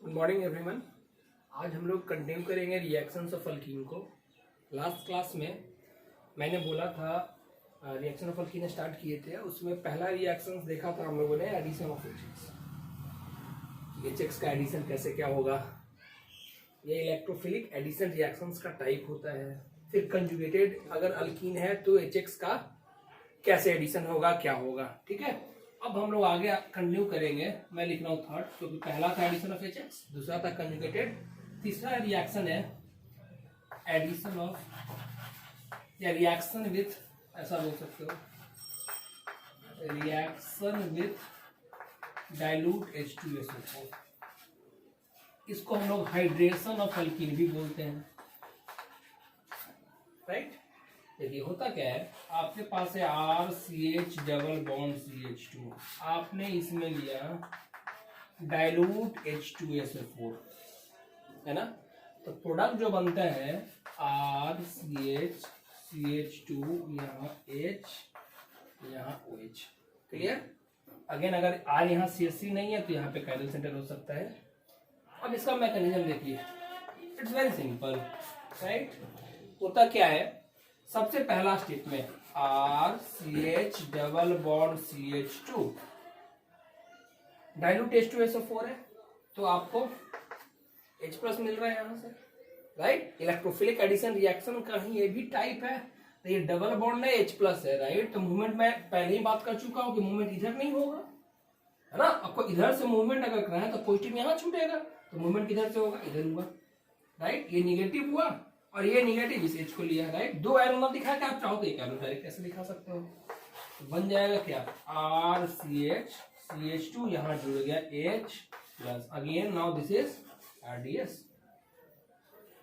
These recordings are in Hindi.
Good morning everyone. आज हम लोग कंटिन्यू करेंगे रिएक्शंस ऑफ अल्कीन को। लास्ट क्लास में मैंने बोला था रिएक्शन ऑफ अल्कीन स्टार्ट किए थे, उसमें पहला रिएक्शंस देखा था हम लोगों ने एडिशन ऑफ एचएक्स का एडिशन कैसे क्या होगा। ये इलेक्ट्रोफिलिक एडिशन रिएक्शंस का टाइप होता है। फिर कंजुगेटेड अगर अल्कीन है तो एचएक्स का कैसे एडिशन होगा, क्या होगा। ठीक है, अब हम लोग आगे कंटिन्यू करेंगे। मैं लिख रहा हूँ थर्ड, क्योंकि पहला था एडिशन ऑफ एचएक्स, दूसरा था कंजुगेटेड, तीसरा रिएक्शन है एडिशन ऑफ या रिएक्शन विथ, ऐसा बोल सकते हो, रिएक्शन विथ डाइल्यूट H2SO4। इसको हम लोग हाइड्रेशन ऑफ अल्कीन भी बोलते हैं। राइट, देखिए होता क्या है, आपके पास है RCH डबल बॉन्ड CH2, आपने इसमें लिया डाइल्यूट H2SO4, है ना। तो प्रोडक्ट जो बनता है RCH CH2, यहाँ H, यहाँ OH। क्लियर। अगेन अगर R यहाँ CH3 नहीं है तो यहाँ पे काइरल सेंटर हो सकता है। अब इसका मैकेनिज्म देखिए, इट्स वेरी सिंपल। राइट, होता क्या है, सबसे पहला स्टेप में RCH double bond CH2 dilute H2SO4 है, तो आपको H प्लस मिल रहा है यहां से। राइट, इलेक्ट्रोफिलिक एडिशन रिएक्शन का ही ये भी टाइप है। तो ये डबल बॉन्ड है, H प्लस है। राइट, तो मूवमेंट में पहले ही बात कर चुका हूं कि मूवमेंट इधर नहीं होगा, है ना। आपको इधर से मूवमेंट अगर करना है तो पॉजिटिव यहां छूटेगा, तो मूवमेंट किधर से होगा, इधर होगा। राइट, ये निगेटिव हुआ और ये निगेटिव इस H को लिया। राइट, दो एरो ना दिखा के आप चाहो तो एक एरो डायरेक्ट ऐसे दिखा सकते हो। तो बन जाएगा क्या, RCH CH2 यहाँ जुड़ गया H plus, again now this is RDS।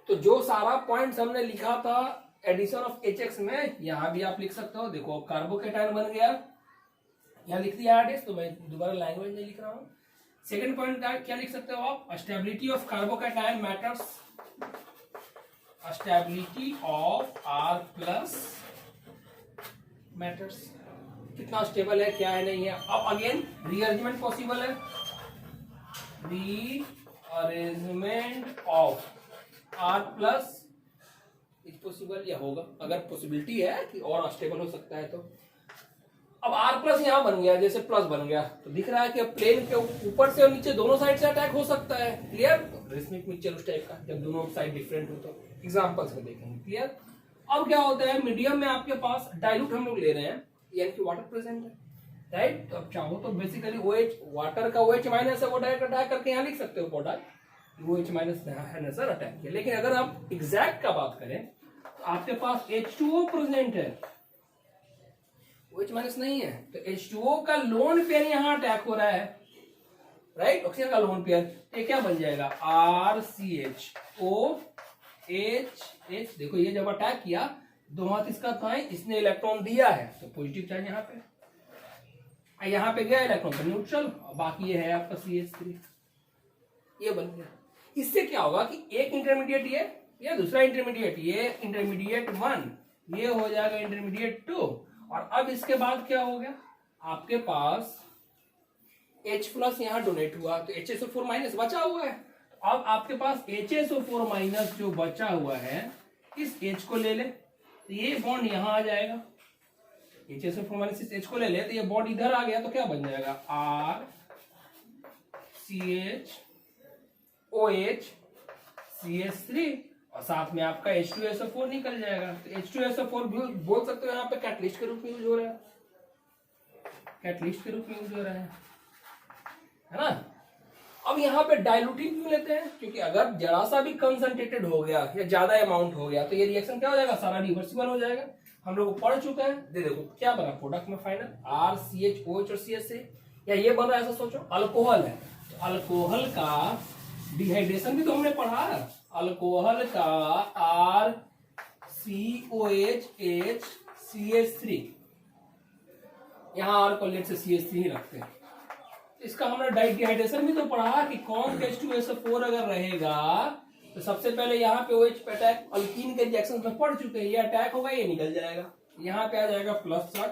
तो जो सारा पॉइंट्स हमने लिखा था एडिशन ऑफ HX में, यहाँ भी आप लिख सकते हो। देखो कार्बोकेटायन बन गया, यहाँ लिख दिया RDS, तो मैं दोबारा लैंग्वेज नहीं लिख रहा हूँ। सेकेंड पॉइंट क्या लिख सकते हो आप, stability of carbocation matters, stability of R plus matters, कितना स्टेबल है, क्या है, नहीं है। अब अगेन रीअरेंजमेंट पॉसिबल है, rearrangement of R plus is possible, या होगा अगर पॉसिबिलिटी है कि और स्टेबल हो सकता है तो। अब R प्लस यहाँ बन गया, जैसे प्लस बन गया तो दिख रहा है कि प्लेन के ऊपर से और नीचे दोनों साइड से अटैक हो सकता है। क्लियर, रिस्मिक मिक्सचर उस टाइप का, जब दोनों साइड डिफरेंट हो तो एग्जांपल्स में देखेंगे। क्लियर। अब क्या होता है, मीडियम में आपके पास डाइल्यूट हम लोग ले रहे हैं, यानी कि वाटर प्रेजेंट है। राइट, तो अब चाहो तो बेसिकली OH, वाटर का OH माइनस है, वो डायरेक्ट अटैक करके यहाँ लिख सकते हो प्रोडक्ट OH माइनस है ना सर, अटैक किया। लेकिन अगर आप एग्जैक्ट का बात करें तो आपके पास H2O प्रेजेंट है, OH माइनस नहीं है, तो H2O का लोन पेयर यहाँ अटैक हो रहा है। राइट, ऑक्सीजन का लोन पेयर, ये क्या बन जाएगा, RCHOH। देखो ये जब अटैक किया, दो हाथ इसका था, इसने इलेक्ट्रॉन दिया है तो पॉजिटिव चार्ज यहाँ पे, यहाँ पे गया इलेक्ट्रॉन तो न्यूट्रल, बाकी ये है आपका CH3, ये बन गया। इससे क्या होगा कि एक इंटरमीडिएट ये या दूसरा इंटरमीडिएट, ये इंटरमीडिएट 1 ये हो जाएगा इंटरमीडिएट 2, और अब इसके बाद क्या हो गया, आपके पास H प्लस यहाँ डोनेट हुआ तो HSO4 माइनस बचा हुआ है। अब आपके पास HSO4 माइनस जो बचा हुआ है, इस H को ले ले तो ये बॉन्ड यहाँ आ जाएगा, HSO4 माइनस इस H को ले ले तो ये बॉन्ड इधर आ गया, तो क्या बन जाएगा, RCH OH CH3, और साथ में आपका H2SO4 निकल जाएगा। तो H2SO4 भी बोल सकते हो यहाँ पे कैटलिस्ट के रूप में यूज हो रहा है, कैटलिस्ट के रूप में यूज हो रहा है ना। अब यहाँ पे डाइल्यूटिंग क्यों लेते हैं, क्योंकि अगर जरा सा भी कंसंट्रेटेड हो गया या ज्यादा अमाउंट हो गया तो ये रिएक्शन क्या हो जाएगा, सारा रिवर्सिबल हो जाएगा। हम लोग पढ़ चुके हैं। देखो क्या बना प्रोडक्ट में फाइनल, RCHOH और CH3, या ये बन रहा है, ऐसा सोचो अल्कोहल है, तो अल्कोहल का डिहाइड्रेशन भी तो हमने पढ़ा है। अल्कोहल का RCOH CH3, यहाँ R को लेट से CH3 ही रखते हैं। इसका हमने डिहाइड्रेशन भी तो पढ़ा कि कौन H2SO4 अगर रहेगा तो सबसे पहले यहाँ पे OH पे अटैक, अल्कीन के रिएक्शन में पढ़ चुके हैं, ये अटैक होगा, ये निकल जाएगा, यहाँ पे आ जाएगा प्लस चार्ज,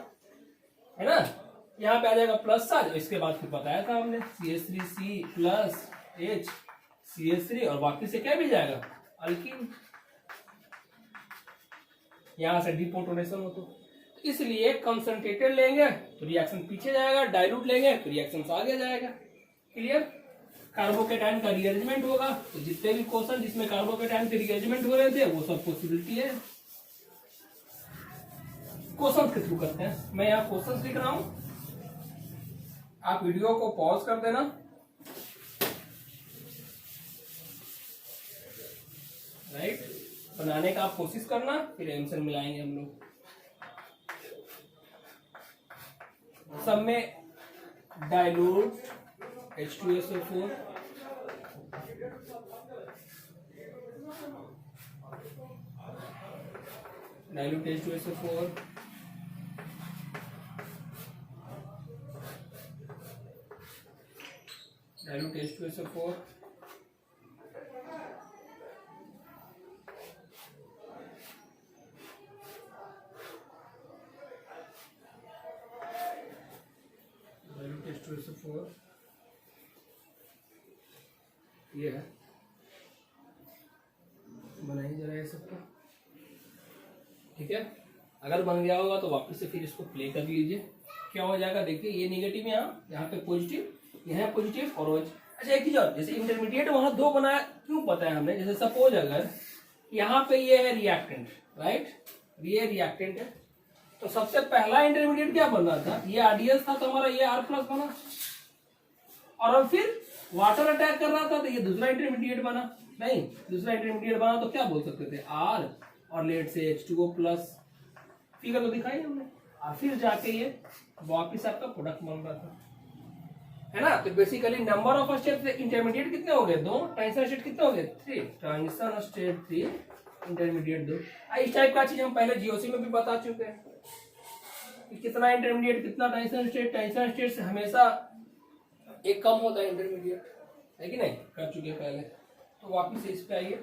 है ना। यहाँ पे आ जाएगा प्लस चार्ज, इसके बाद फिर बताया था हमने CH3C प्लस H CH3 और बाकी से क्या मिल जाएगा, अल्कीन। यहां से डिपोटोनेशन हो तो इसलिए कंसंट्रेटेड लेंगे तो रिएक्शन पीछे जाएगा, डाइल्यूट लेंगे तो रिएक्शन आगे जाएगा। क्लियर। कार्बोकेटाइन का रीअरेंजमेंट होगा तो जितने भी क्वेश्चन जिसमें कार्बोकेटाइन के रीअरेंजमेंट हो रहे थे वो सब पॉसिबिलिटी है। क्वेश्चन के थ्रू करते हैं। मैं यहाँ क्वेश्चन लिख रहा हूं, आप वीडियो को पॉज कर देना। राइट, बनाने का आप कोशिश करना, फिर आंसर मिलाएंगे हम लोग। सब में dilute H2SO4, dilute H2SO4, dilute H2SO4, dilute H2SO4 ये है। बनाइए जरा ये सबको, ठीक है। अगर बन गया होगा तो वापस से फिर इसको प्ले कर लीजिए। क्या हो जाएगा देखिए, ये निगेटिव यहाँ पे पॉजिटिव, यहाँ पॉजिटिव और OH। अच्छा एक चीज और, जैसे इंटरमीडिएट वहां दो बनाया, क्यों बताया हमने, जैसे सपोज अगर यहाँ पे ये है रिएक्टेंट, राइट, ये रिएक्टेंट है, तो सबसे पहला इंटरमीडिएट क्या बन रहा था, ये RDS था तो हमारा ये R+ बना, और अब फिर वाटर अटैक कर रहा था तो ये दूसरा इंटरमीडिएट बना। नहीं, दूसरा इंटरमीडिएट बना तो क्या बोल सकते थे, R और लेट से H2O+। फिगर तो दिखाई हमने, और फिर जाके ये वापिस आपका प्रोडक्ट बन रहा था, है ना। तो basically number of state intermediate कितने हो गए, 2। ट्रांजिशन स्टेट कितने हो गए, 3। Transition state 3, intermediate 2। इस टाइप का चीज हम पहले GOC में भी बता चुके हैं कि कितना इंटरमीडिएट कितना ट्रांजिशन स्टेट। ट्रांजिशन स्टेट से हमेशा एक कम होता है इंटरमीडिएट, है कि नहीं, कर चुके हैं पहले। तो वापिस इस पे आइए,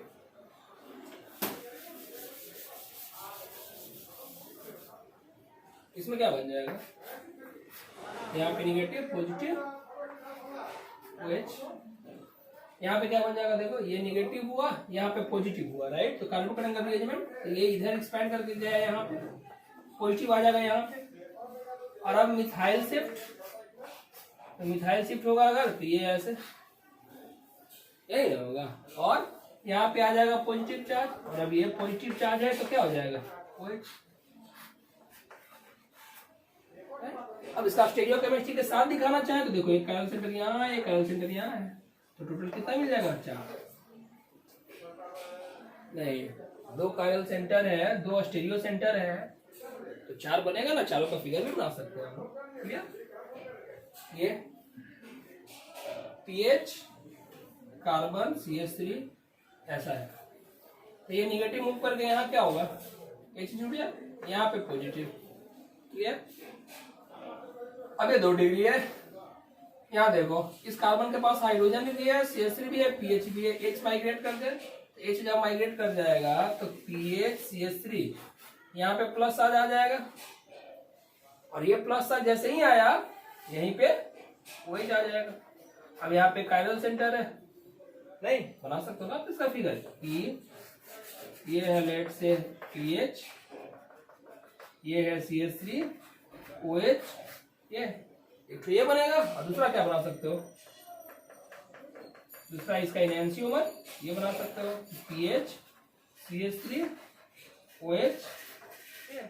इसमें क्या बन जाएगा, यहाँ पे निगेटिव पॉजिटिव OH, यहाँ पे क्या बन जाएगा देखो, ये निगेटिव हुआ, यहाँ पे पॉजिटिव हुआ, राइट। तो कार्बोकेटाइन का रीअरेंजमेंट, तो ये इधर एक्सपैंड कर दिया है, यहाँ पे पॉजिटिव आ जाएगा यहाँ पे। और अब मिथाइल शिफ्ट, तो मिथाइल शिफ्ट होगा अगर तो ये ऐसे, यही होगा, और यहाँ पे आ जाएगा पॉजिटिव चार्ज, और अब ये पॉजिटिव चार्ज है तो क्या हो जाएगा OH। अब इसका स्टीरियोकेमिस्ट्री के साथ दिखाना चाहे तो देखो, एक कायल सेंटर यहाँ है, एक कायल सेंटर यहाँ है, तो टोटल कितना मिल जाएगा, 4। नहीं, 2 कायल सेंटर है, 2 स्टीरियो सेंटर है, तो 4 बनेगा ना। चारों का फिगर भी बना सकते हैं हम। क्लियर। ये PH कार्बन CH3 ऐसा है, तो ये निगेटिव मूव करके यहाँ क्या होगा, H जुड़ गया, यहाँ पे पॉजिटिव। क्लियर। अब ये 2 डिग्री है, यहाँ देखो इस कार्बन के पास हाइड्रोजन भी है, CH3 भी है, PH भी है। H माइग्रेट कर दे, H जब माइग्रेट कर जाएगा तो PH CH3 यहाँ पे प्लस आ जाएगा, और ये प्लस चार्ज जैसे ही आया यहीं पे वही आ जाएगा। अब यहाँ पे कायरल सेंटर है, नहीं बना सकते हो ना आप इसका फिगर कि ये है लेट से PH, ये है CH3 OH, ये एक तो ये बनेगा, और दूसरा क्या बना सकते हो, दूसरा इसका इनएंशियोमर ये बना सकते हो, PH CH3 OH, है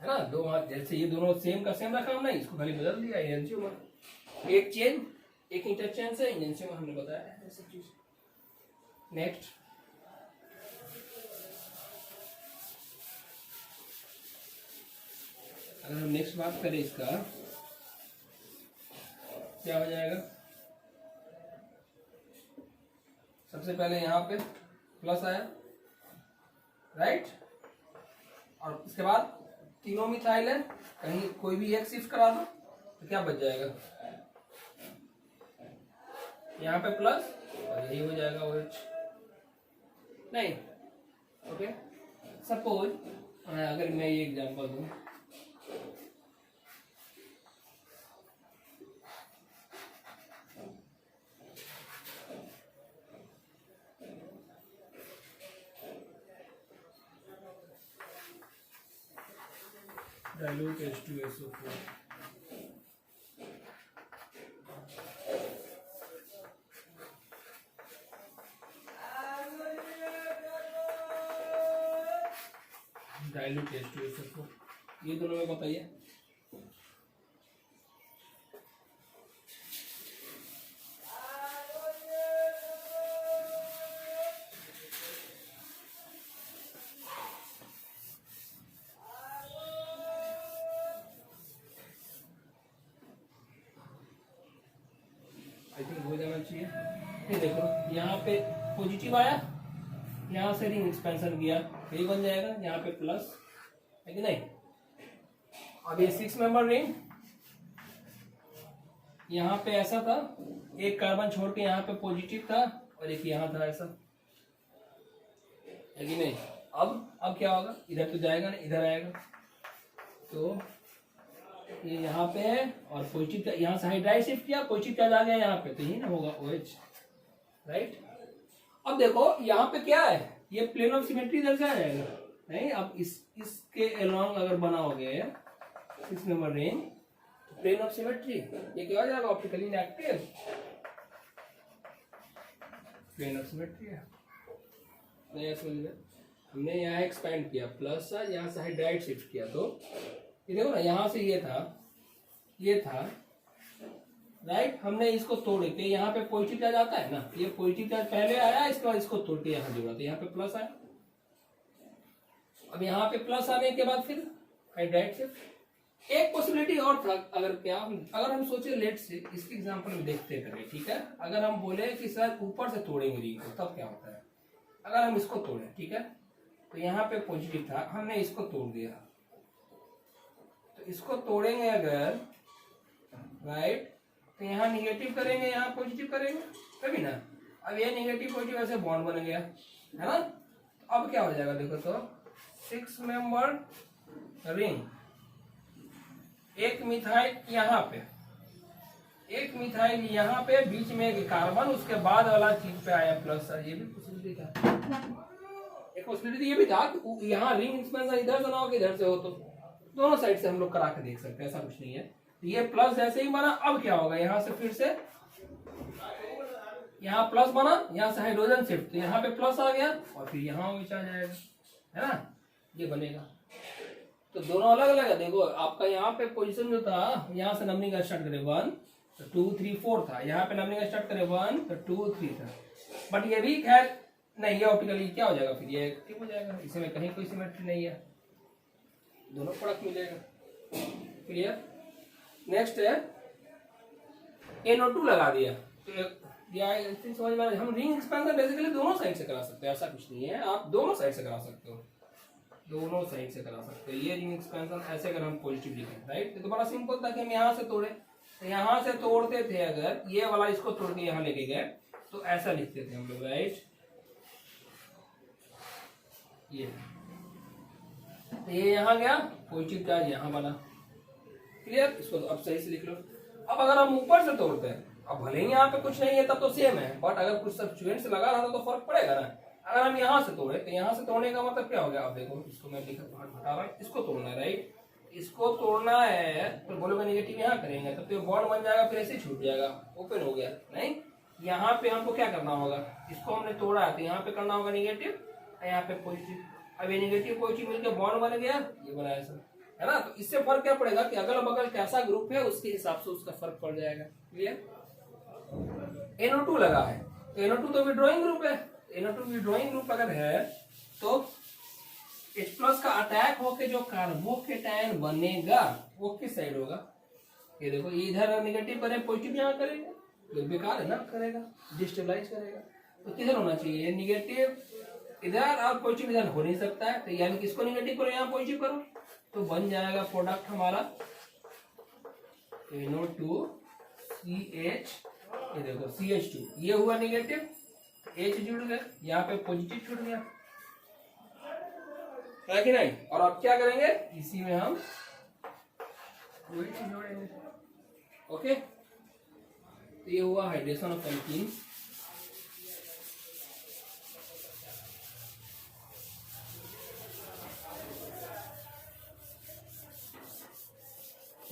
ना। 2 हाथ जैसे ये दोनों सेम का सेम रखा हमने, इसको खाली बदल दिया इनएंशियोमर, एक चेंज एक इंटरचेंज है, इनएंशियोमर हमने बताया है ये सब चीज। नेक्स्ट अगर हम नेक्स्ट बात करें इसका क्या हो जाएगा, सबसे पहले यहाँ पे प्लस आया, राइट, और इसके बाद तीनों मिथाइल है, कहीं कोई भी एक शिफ्ट करा दो तो क्या बच जाएगा, यहाँ पे प्लस और यही हो जाएगा OH। नहीं, ओके। सपोज अगर मैं ये एग्जांपल दूं, डाइल्यूट H2SO4। डाइल्यूट H2SO4, ये दोनों में बताइए। आई थिंक हो जाना चाहिए। ये देखो यहाँ पे पॉजिटिव आया, यहाँ से रिंग एक्सपेंशन किया, ये बन जाएगा यहाँ पे प्लस, है कि नहीं। अब ये 6 मेंबर रिंग, यहाँ पे ऐसा था, एक कार्बन छोड़ के यहाँ पे पॉजिटिव था और एक यहाँ था, ऐसा है कि नहीं। अब क्या होगा, इधर तो जाएगा नहीं, इधर आएगा, तो ये यहाँ पे है और पॉजिटिव यहाँ से हाइड्राइड शिफ्ट किया, पॉजिटिव चार्ज आ गया यहाँ पे, तो यही ना होगा OH, राइट। अब देखो यहाँ पे क्या है, ये प्लेन ऑफ सिमेट्री इधर से आ जाएगा, नहीं। अब इसके अलोंग अगर बनाओगे 6 नंबर रिंग, तो प्लेन ऑफ सिमेट्री ये क्या हो जाएगा, optically inactive plane of symmetry है। नया समझ में, हमने यहाँ एक्सपेंड किया, प्लस था, यहाँ से हाइड्राइड शिफ्ट किया, तो ये देखो ना, यहाँ से ये था, राइट। हमने इसको तोड़ के यहाँ पे पॉजिटिव चार्ज आता है ना, ये पॉजिटिव चार्ज पहले आया, इसके बाद इसको तोड़ के यहाँ जोड़ा, तो यहाँ पे प्लस आया। अब यहाँ पे प्लस आने के बाद फिर हाइड्राइड शिफ्ट। एक पॉसिबिलिटी और था, अगर हम सोचे, लेट से इसके एग्जांपल में देखते करें, ठीक है। अगर हम बोले कि सर ऊपर से तोड़ेंगे रिंग को, तब क्या होता है। अगर हम इसको तोड़े, ठीक है, तो यहाँ पे पॉजिटिव था, हमने इसको तोड़ दिया, तो इसको तोड़ेंगे अगर, राइट, तो यहाँ निगेटिव करेंगे, यहाँ पॉजिटिव करेंगे, तभी ना। अब ये निगेटिव पॉजिटिव ऐसे बॉन्ड बन गया, है ना। तो अब क्या हो जाएगा, देखो तो 6 मेंबर रिंग, एक मिथाइल यहाँ पे, एक मिथाइल यहाँ पे, बीच में एक कार्बन, उसके बाद वाला चीज पे आया प्लस। ये भी पॉसिबिलिटी था, एक पॉसिबिलिटी ये भी था कि यहाँ रिंग एक्सपेंशन इधर से ना हो कि इधर से हो, तो दोनों साइड से हम लोग करा के देख सकते हैं, ऐसा कुछ नहीं है। तो ये प्लस जैसे ही बना, अब क्या होगा, यहाँ से फिर से यहाँ प्लस बना, यहाँ से हाइड्रोजन शिफ्ट, तो यहाँ पे प्लस आ गया और फिर यहाँ OH आ जाएगा, है ना, ये बनेगा। तो दोनों अलग अलग है। देखो आपका यहाँ पे पोजीशन जो था, यहाँ से नंबरिंग का स्टार्ट करे 1 तो 2 3 4 था, यहाँ पे नंबरिंग का स्टार्ट करे 1 तो 2 3 था। बट ये भी खैर नहीं, ये ऑप्टिकली क्या हो जाएगा, फिर ये एक्टिव हो जाएगा, इसमें कहीं कोई सिमेट्री नहीं है, दोनों प्रोडक्ट मिलेगा। क्लियर। नेक्स्ट है NO2 लगा दिया, तो समझ में, हम रिंग एक्सपेंशन बेसिकली दोनों साइड से करा सकते हैं, ऐसा कुछ नहीं है, आप दोनों साइड से करा सकते हो, दोनों साइड से करा सकते हो। ये रिंग एक्सपेंशन ऐसे अगर हम पॉजिटिव लिखें, राइट, तो बड़ा सिंपल था कि हम यहाँ से तोड़े, तो यहाँ से तोड़ते थे, अगर ये वाला इसको तोड़ के यहाँ लेके गए तो ऐसा लिखते थे हम लोग, राइट। ये यहाँ गया, पॉजिटिव चार्ज यहाँ बना, क्लियर। इसको अब सही से लिख लो। अब अगर हम ऊपर से तोड़ते हैं, अब भले ही यहाँ पे कुछ नहीं है तब तो सेम है, बट अगर कुछ सब्स्टिट्यूएंट से लगा रहा था तो फर्क पड़ेगा ना। अगर हम यहाँ से तोड़े, तो यहाँ से तोड़ने का मतलब क्या हो गया, आप देखो, इसको मैं हटा रहा हूँ, इसको तोड़ना है, राइट, इसको तोड़ना है, तो बोलोगे निगेटिव यहाँ करेंगे, तब तो बॉन्ड बन जाएगा, फिर ऐसे ही छूट जाएगा, ओपन हो गया। नहीं, यहाँ पे हमको क्या करना होगा, इसको हमने तोड़ा है तो यहाँ पे करना होगा निगेटिव, यहाँ पे पॉजिटिव। अब ये निगेटिव पॉजिटिव मिलकर बॉन्ड बन गया, ये बना ऐसा, है ना। तो इससे फर्क क्या पड़ेगा कि अगल बगल कैसा ग्रुप है उसके हिसाब से उसका फर्क पड़ जाएगा। क्लियर। NO2 लगा है, तो NO2 तो विड्रॉइंग ग्रुप है, NO2 विड्रॉइंग ग्रुप अगर है तो H+ का अटैक होके जो कार्बोकेटायन बनेगा वो किस साइड होगा, ये देखो, ये इधर निगेटिव करें, पॉजिटिव यहाँ करेगा, तो बेकार है ना, करेगा, डिस्टेबलाइज करेगा। तो किधर होना चाहिए, निगेटिव इधर और पॉजिटिव इधर हो नहीं सकता है, तो यानी कि इसको निगेटिव करो, यहाँ पॉजिटिव करो, तो बन जाएगा प्रोडक्ट हमारा NO2CH, ये देखो CH2, ये हुआ निगेटिव, H जुड़ गया, यहाँ पे पॉजिटिव छूट गया, है कि नहीं। और अब क्या करेंगे, इसी में हम OH जोड़ेंगे, ओके। तो ये हुआ hydration of alkene.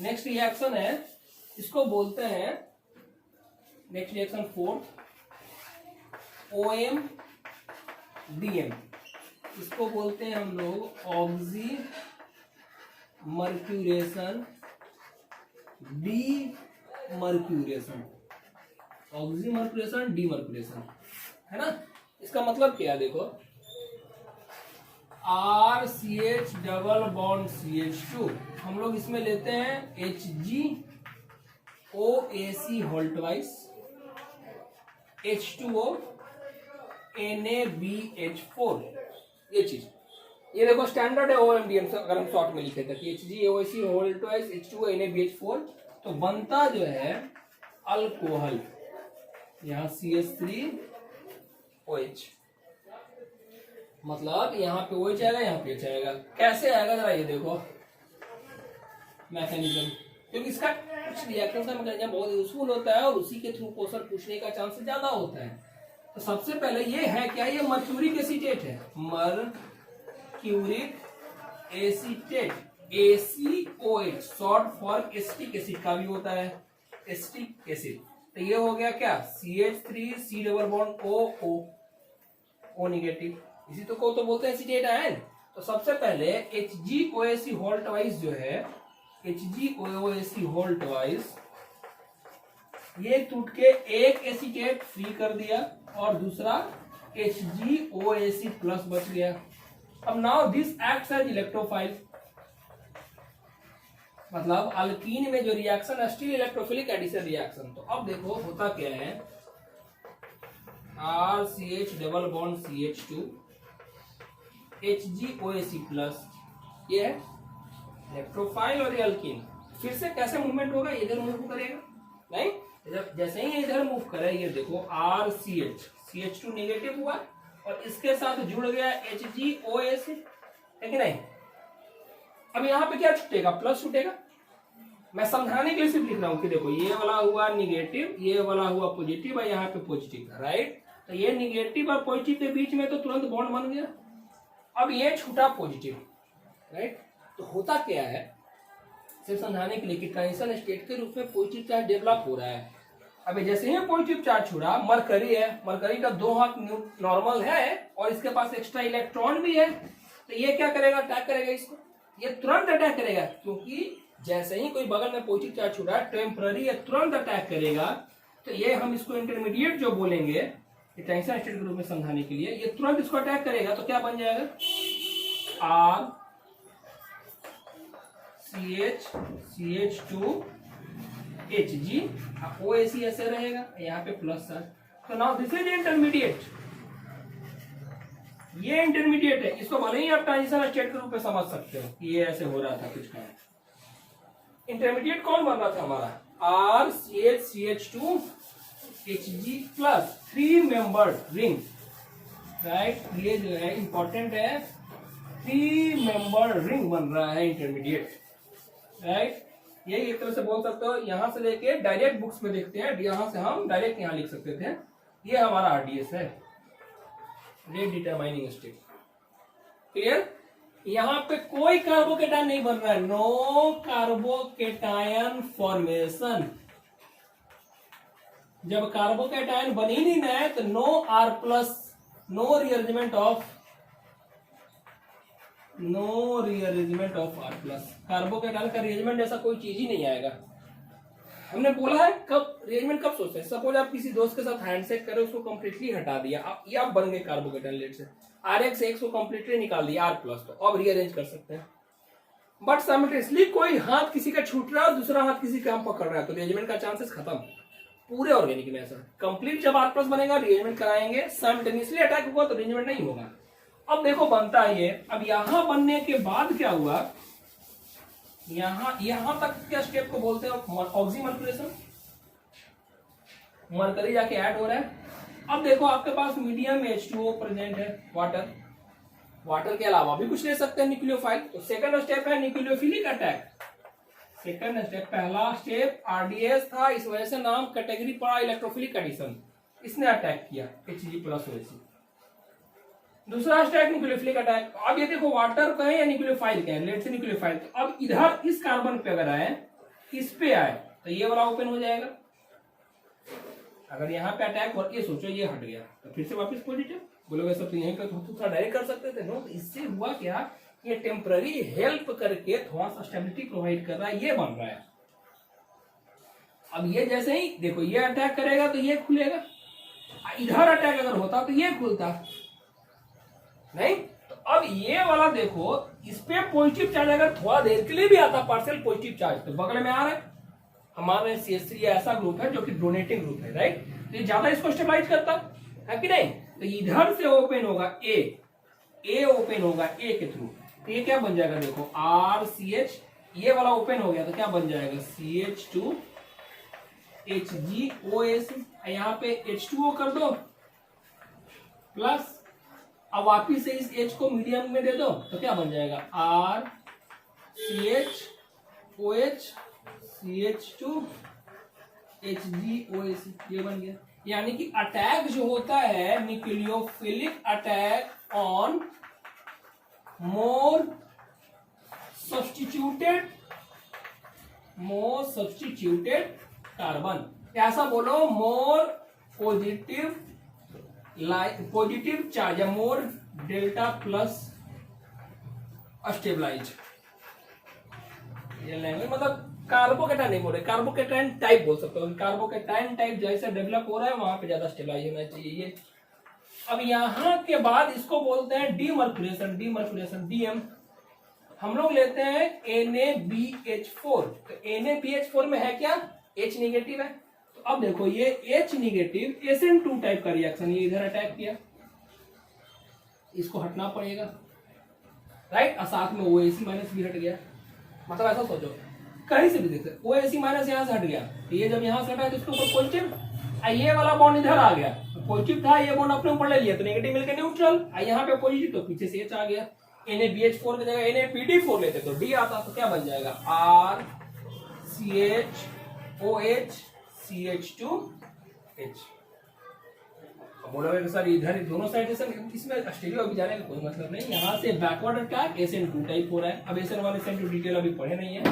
Next reaction है, इसको बोलते हैं, next reaction fourth, OM DM, इसको बोलते हैं हम लोग ऑक्सीमर्क्यूरेशन डीमर्क्यूरेशन, ऑक्सीमर्क्यूरेशन डीमर्क्यूरेशन, है ना। इसका मतलब क्या है, देखो RCH डबल बॉन्ड CH2, हम लोग इसमें लेते हैं HgOAC whole twice, H2O NaBH4, ये चीज, ये देखो स्टैंडर्ड है OMDM से, अगर हम शॉर्ट में लिखे थे कि HgOAC whole twice H2O NaBH4, तो बनता जो है अल्कोहल, यहाँ CH3OH, मतलब यहाँ पे OH आएगा, यहाँ पे H आएगा। कैसे आएगा जरा ये देखो मैकेनिज्म, क्योंकि इसका कुछ रिएक्शन का मैकेनिज्म बहुत यूजफुल होता है और उसी के थ्रू क्वेश्चन पूछने का चांस ज्यादा होता है। तो सबसे पहले ये है क्या, ये मर्क्यूरिक एसीटेट है, mercuric acetate, ACOH short for acetic acid का भी होता है, एसिटिक एसिड। तो ये हो गया क्या, CH3C double bond O negative, इसी तो को तो बोलते हैं एसीटेट आयन। तो सबसे पहले HgOAC होल ट्वाइस जो है, HgOAC होल ट्वाइस, ये टूट के एक एसीटेट फ्री कर दिया और दूसरा HgOAC प्लस बच गया। अब now this acts as electrophile, मतलब अल्कीन में जो रिएक्शन है स्टिल इलेक्ट्रोफिलिक एडिशन रिएक्शन। तो अब देखो होता क्या है, RCH double bond CH2 HgOAC plus, ये है इलेक्ट्रोफाइल और ये अल्कीन। फिर से कैसे मूवमेंट होगा, इधर मूव करेगा नहीं, इधर जैसे ही इधर मूव करे, ये देखो RCH CH2 नेगेटिव हुआ और इसके साथ जुड़ गया HgOAC, है कि नहीं। अब यहाँ पे क्या छूटेगा, प्लस छूटेगा। मैं समझाने के लिए सिर्फ लिख रहा हूं कि देखो ये वाला हुआ निगेटिव, ये वाला हुआ पॉजिटिव और यहाँ पे पॉजिटिव, राइट। तो ये निगेटिव और पॉजिटिव के बीच में तो तुरंत बॉन्ड बन गया। अब ये छूटा पॉजिटिव, राइट। तो होता क्या है, सिर्फ समझाने के लिए कि ट्रांजिशन स्टेट के रूप में पॉजिटिव चार्ज डेवलप हो रहा है। अभी जैसे ही पॉजिटिव चार्ज छुड़ा, मरकरी है, मरकरी का 2 हाथ नॉर्मल है और इसके पास एक्स्ट्रा इलेक्ट्रॉन भी है, तो ये क्या करेगा, अटैक करेगा इसको, ये तुरंत अटैक करेगा, क्योंकि जैसे ही कोई बगल में पॉजिटिव चार्ज छुड़ा टेम्पररी ये तुरंत अटैक करेगा। तो ये हम इसको इंटरमीडिएट जो बोलेंगे ट्रांजिशन स्टेट के रूप में समझाने के लिए, ये तुरंत इसको अटैक करेगा। तो क्या बन जाएगा, RCH2Hg, OAC ऐसे रहेगा, यहाँ पे प्लस है। तो नाउ दिस इज इंटरमीडिएट, ये इंटरमीडिएट है, इसको भले ही आप ट्रांजिशन स्टेट के रूप में समझ सकते हो कि ये ऐसे हो रहा था कुछ का। इंटरमीडिएट कौन बन रहा था हमारा, RCH2Hg plus 3 membered ring, right. ये जो है इंपॉर्टेंट है, 3 मेंबर्ड रिंग बन रहा है इंटरमीडिएट, राइट। ये एक तरह से बोल सकते हो, यहां से लेके डायरेक्ट बुक्स में देखते हैं, यहां से हम डायरेक्ट यहां लिख सकते थे, ये हमारा RDS है, रेट डिटरमाइनिंग स्टेट, क्लियर। यहां पे कोई कार्बोकेटायन नहीं बन रहा है, नो कार्बोकेटायन फॉर्मेशन। जब कार्बोकेटायन बन ही नहीं रहा है तो no R plus, no rearrangement of R plus, carbocation का रिअरेंजमेंट ऐसा कोई चीज ही नहीं आएगा। हमने बोला है कब रिअरेंजमेंट कब सोचते हैं, सपोज आप किसी दोस्त के साथ हैंडशेक करें, उसको कंप्लीटली हटा दिया, आप बन गए कार्बोकेटायन, लेट से RX को कंप्लीटली निकाल दिया R प्लस, तो अब रीअरेंज कर सकते हैं। बट साइमल्टेनियसली कोई हाथ किसी का छूट रहा है और दूसरा हाथ किसी का पकड़ रहा है, तो रिअरेंजमेंट का चांसेस खत्म पूरे ऑर्गेनिक में। ऐसा कंप्लीट जब R प्लस बनेगा रिअरेंजमेंट कराएंगे, साइमल्टेनियसली अटैक होगा तो रिअरेंजमेंट नहीं होगा। अब देखो बनता है ये, अब यहां बनने के बाद क्या हुआ, यहां तक क्या स्टेप को बोलते हैं ऑक्सीमर्क्यूरेशन, मरकरी जाके ऐड हो रहा है। अब देखो आपके पास मीडियम में H2O प्रेजेंट है, वाटर के अलावा भी कुछ ले सकते हैं न्यूक्लियोफाइल। तो सेकंड स्टेप है न्यूक्लियोफिलिक अटैक। सेकंड स्टेप, पहला स्टेप RDS था, इस वजह से नाम कैटेगरी पड़ा इलेक्ट्रोफिलिक एडिशन, इसने अटैक किया Hg प्लस OAC। दूसरा स्टेप न्यूक्लियोफिलिक अटैक। अब ये देखो वाटर कहें या न्यूक्लियोफाइल कहें, लेट से न्यूक्लियोफाइल। तो अब इधर इस कार्बन पे अगर आए इस पे आए तो ये वाला ओपन हो जाएगा। अगर यहाँ पे अटैक हो, ये सोचो ये हट गया तो फिर से वापस पॉजिटिव, बोलोगे सब तो यहीं पे तो डायरेक्ट कर सकते थे। नो, तो इससे हुआ क्या, ये टेम्पररी हेल्प करके थोड़ा सा स्टेबिलिटी प्रोवाइड कर रहा है, ये बन रहा है। अब ये जैसे ही देखो ये अटैक करेगा तो ये खुलेगा, इधर अटैक अगर होता तो ये खुलता नहीं। तो अब ये वाला देखो, इस पे पॉजिटिव चार्ज अगर थोड़ा देर के लिए भी आता, पार्शियल पॉजिटिव चार्ज, तो बगल में आ रहा है हमारे CH3 ऐसा ग्रुप है जो कि डोनेटिंग ग्रुप है, राइट। तो ये ज्यादा इसको स्टेबलाइज करता है कि नहीं। तो इधर से ओपन होगा ए ओपन होगा ए के थ्रू, तो ये क्या बन जाएगा देखो RCH, ये वाला ओपन हो गया तो क्या बन जाएगा CH2 HgOS, यहाँ पे H2O कर दो प्लस, अब वापिस से इस H को मीडियम में दे दो तो क्या बन जाएगा RCHOH CH2 HgOS, ये बन गया। यानी कि अटैक जो होता है nucleophilic attack on more substituted carbon, ऐसा बोलो मोर पॉजिटिव चार्ज, मोर डेल्टा प्लस स्टेबलाइज, ये लैंग्वेज मतलब कार्बोकेटाइन नहीं बोल रहे, कार्बोकेटाइन टाइप बोल सकते हो। कार्बोकेटाइन टाइप जैसे डेवलप हो रहा है वहां पे ज्यादा स्टेबलाइज होना चाहिए। अब यहाँ के बाद इसको बोलते हैं डीमर्क्यूलेशन डीएम। हम लोग लेते हैं NaBH4, तो NaBH4 में है क्या, H निगेटिव है। तो अब देखो ये H निगेटिव SN2 टाइप का रिएक्शन, ये इधर अटैक किया, इसको हटना पड़ेगा, राइट। और साथ में OAC माइनस भी हट गया, मतलब ऐसा सोचो कहीं से भी देख सकते, OAC माइनस यहाँ से हट गया, ये जब यहाँ से हटा तो इसके ऊपर पॉजिटिव, ये वाला बॉन्ड इधर आ गया, पॉजिटिव था, ये बॉन्ड अपने ऊपर ले लिया तो नेगेटिव मिलकर न्यूट्रल, यहाँ पे पॉजिटिव तो पीछे से H आ गया। NaBH4 की जगह NaPD4 लेते तो D आता, तो क्या बन जाएगा RCHOH CH2H। बोलोगे सर इधर दोनों साइड से, इसमें स्टीरियो अभी जाने का कोई मतलब नहीं, यहाँ से बैकवर्ड अटैक SN2 टाइप हो रहा है। अब SN1 SN2 डिटेल अभी पढ़े नहीं है,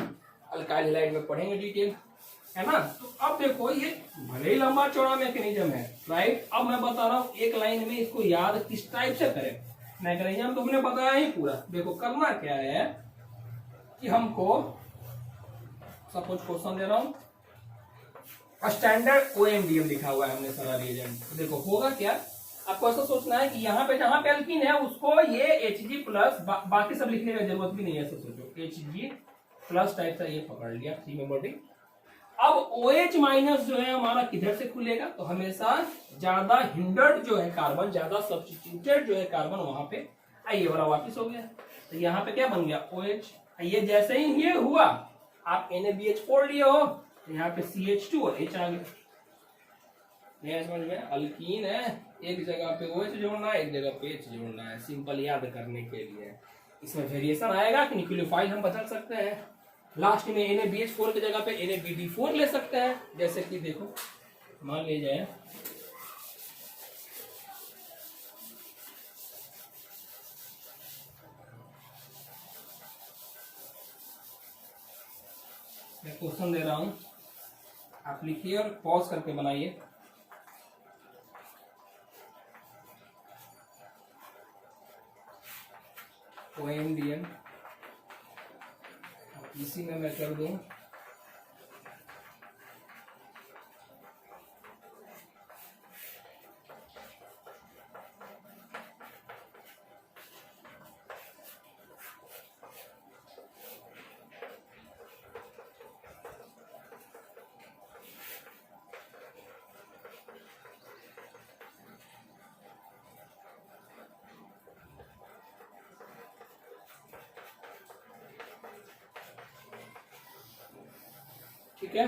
अल्काइल हैलाइड में पढ़ेंगे डिटेल, है ना। तो अब देखो ये भले ही लंबा चौड़ा मैकेनिज्म है, राइट। अब मैं बता रहा हूँ एक लाइन में इसको याद किस टाइप से करें, मैकेनिज्म तो हमने बताया ही पूरा। देखो करना क्या है कि हमको सपोज क्वेश्चन दे रहा हूँ, स्टैंडर्ड OMDM लिखा हुआ है हमने सारा रिएजेंट, तो देखो होगा क्या, आपको ऐसा सोचना है कि यहाँ पे जहां पे एल्कीन है उसको ये Hg प्लस, बाकी सब लिखने की जरूरत भी नहीं है, ऐसा सोचो Hg प्लस टाइप से ये पकड़ लिया, रिमेंबर। अब OH माइनस जो है हमारा किधर से खुलेगा, तो हमेशा ज्यादा हिंडर्ड जो है कार्बन, ज्यादा सब्स्टिट्यूटेड जो है कार्बन वहां पे, ये वाला वापिस हो गया, तो यहाँ पे क्या बन गया OH। ये जैसे ही ये हुआ आप NaBH4 लिए हो, यहाँ पे CH2 और H आ गया, समझ में। अल्कीन है, एक जगह पे OH जोड़ना है, एक जगह पे H जोड़ना है, सिंपल याद करने के लिए। इसमें वेरिएशन आएगा कि न्यूक्लियोफाइल हम बदल सकते हैं, लास्ट में NaBH4 की जगह पे NaBD4 ले सकते हैं। जैसे कि देखो मान ले जाए मैं क्वेश्चन दे रहा हूं, आप लिखिए और पॉज करके बनाइए। OMDM इसी में मैं कर दूं ठीक है।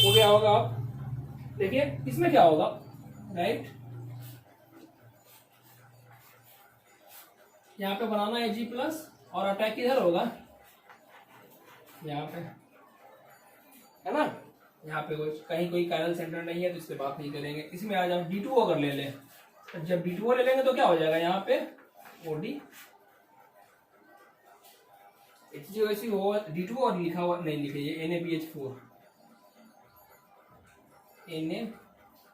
हो गया होगा। आप देखिए इसमें क्या होगा, राइट, यहाँ पे बनाना है G प्लस और अटैक किधर होगा, यहाँ पे है ना, यहाँ पे कहीं कोई कायरल सेंटर नहीं है तो इससे बात नहीं करेंगे। इसमें आज हम D2O अगर ले लें, तो जब D2O ले लेंगे तो क्या हो जाएगा यहाँ पे OD HgOC हो D2O और लिखा हुआ नहीं लिखे ये NaBH4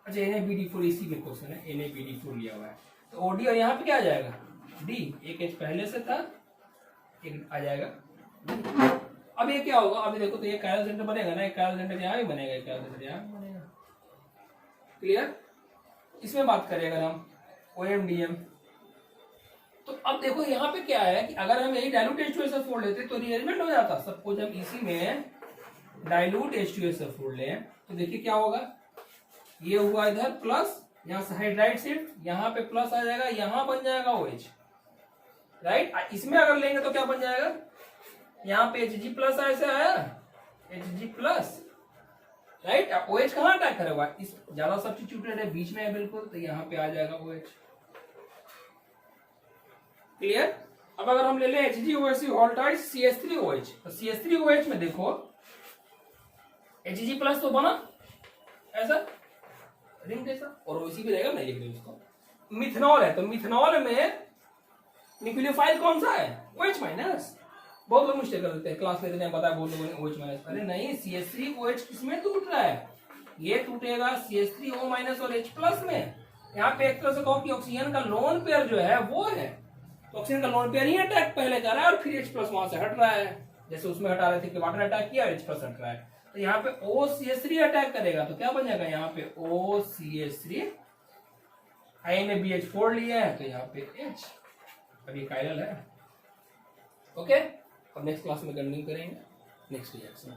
अच्छा NaBD4 इसी में क्वेश्चन है, NaBD4 लिया हुआ है तो OD और यहाँ पे क्या आ जाएगा D, एक H पहले से था एक आ जाएगा। अब ये क्या होगा, अभी देखो तो ये कायरल सेंटर बनेगा ना, एक कायरल सेंटर यहाँ भी बनेगा, एक कायरल सेंटर यहाँ भी बनेगा। क्लियर? इसमें बात करें अगर हम OMDM, तो अब देखो यहाँ पे क्या है कि अगर हम यही डाइल्यूट H2SO4 लेते तो रीअरेंजमेंट हो जाता। सपोज हम इसी में डाइल्यूट H2SO4 लें तो देखिए क्या होगा, ये हुआ इधर प्लस, यहाँ से हाइड्राइड शिफ्ट, यहाँ पे प्लस आ जाएगा, यहाँ बन जाएगा OH, राइट। इसमें अगर लेंगे तो क्या बन जाएगा, यहाँ पे Hg प्लस ऐसे आया Hg प्लस, राइट। OH कहाँ अटैक करेगा, इस ज्यादा सब्स्टिट्यूटेड है बीच में है बिल्कुल, तो यहाँ पे आ जाएगा OH। क्लियर? अब अगर हम ले लें HgOC ऑल्टाइड CH3OH, तो CH3OH में देखो Hg प्लस तो बना ऐसा रिंग जैसा, और OC भी रहेगा, नहीं लिख रहे उसको। मिथनॉल है तो मिथनॉल में न्यूक्लियोफाइल कौन सा है, OH माइनस। बहुत लोग मिस्टेक कर देते हैं, क्लास लेते हैं बताया बहुत लोगों ने OH माइनस, अरे नहीं CH3OH किसमें टूट रहा है, ये टूटेगा CH3O माइनस और H प्लस में। यहाँ पे एक तरह से कहो कि ऑक्सीजन का लोन पेयर जो है वो है, तो ऑक्सीजन का लोन पेयर ही अटैक पहले कर रहा है और फिर H प्लस वहां से हट रहा है, जैसे उसमें हटा रहे थे कि वाटर अटैक किया H प्लस हट रहा है, तो यहाँ पे OCH3 अटैक करेगा तो क्या बन जाएगा, यहाँ पे OCH3 NaBH4 लिया है तो यहाँ पे H, अब ये कायरल है। ओके, अब नेक्स्ट क्लास में कंटिन्यू करेंगे नेक्स्ट रिएक्शन।